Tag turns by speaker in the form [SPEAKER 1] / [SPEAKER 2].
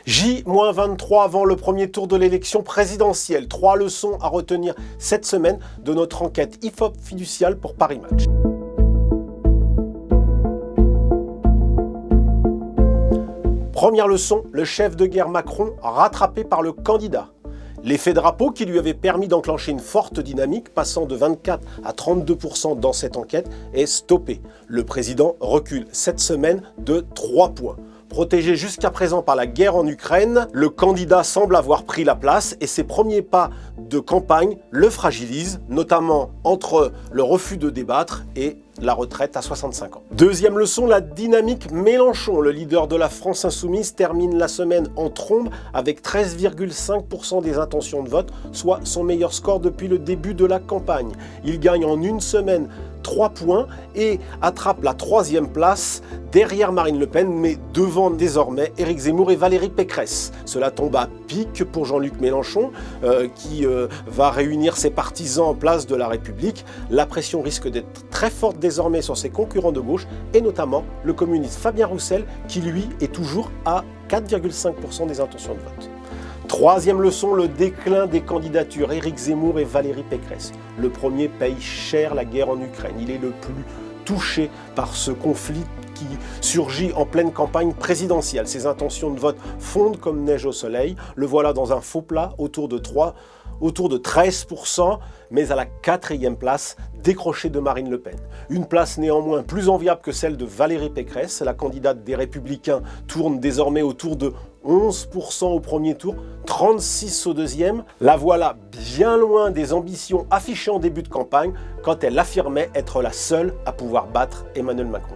[SPEAKER 1] J-23 avant le premier tour de l'élection présidentielle. 3 leçons à retenir cette semaine de notre enquête IFOP fiduciale pour Paris Match. Première leçon, le chef de guerre Macron rattrapé par le candidat. L'effet drapeau qui lui avait permis d'enclencher une forte dynamique, passant de 24 à 32% dans cette enquête, est stoppé. Le président recule cette semaine de 3 points. Protégé jusqu'à présent par la guerre en Ukraine, le candidat semble avoir pris la place et ses premiers pas de campagne le fragilisent, notamment entre le refus de débattre et la retraite à 65 ans. Deuxième leçon, la dynamique Mélenchon. Le leader de la France Insoumise termine la semaine en trombe avec 13,5% des intentions de vote, soit son meilleur score depuis le début de la campagne. Il gagne en une semaine 3 points et attrape la 3e place derrière Marine Le Pen, mais devant désormais Éric Zemmour et Valérie Pécresse. Cela tombe à pic pour Jean-Luc Mélenchon qui va réunir ses partisans en place de la République. La pression risque d'être très forte désormais sur ses concurrents de gauche et notamment le communiste Fabien Roussel qui lui est toujours à 4,5% des intentions de vote. Troisième leçon, le déclin des candidatures. Éric Zemmour et Valérie Pécresse. Le premier paye cher la guerre en Ukraine. Il est le plus touché par ce conflit qui surgit en pleine campagne présidentielle. Ses intentions de vote fondent comme neige au soleil. Le voilà dans un faux plat autour de 13%, mais à la 4e place, décrochée de Marine Le Pen. Une place néanmoins plus enviable que celle de Valérie Pécresse. La candidate des Républicains tourne désormais autour de 11% au premier tour, 36% au deuxième. La voilà bien loin des ambitions affichées en début de campagne quand elle affirmait être la seule à pouvoir battre Emmanuel Macron.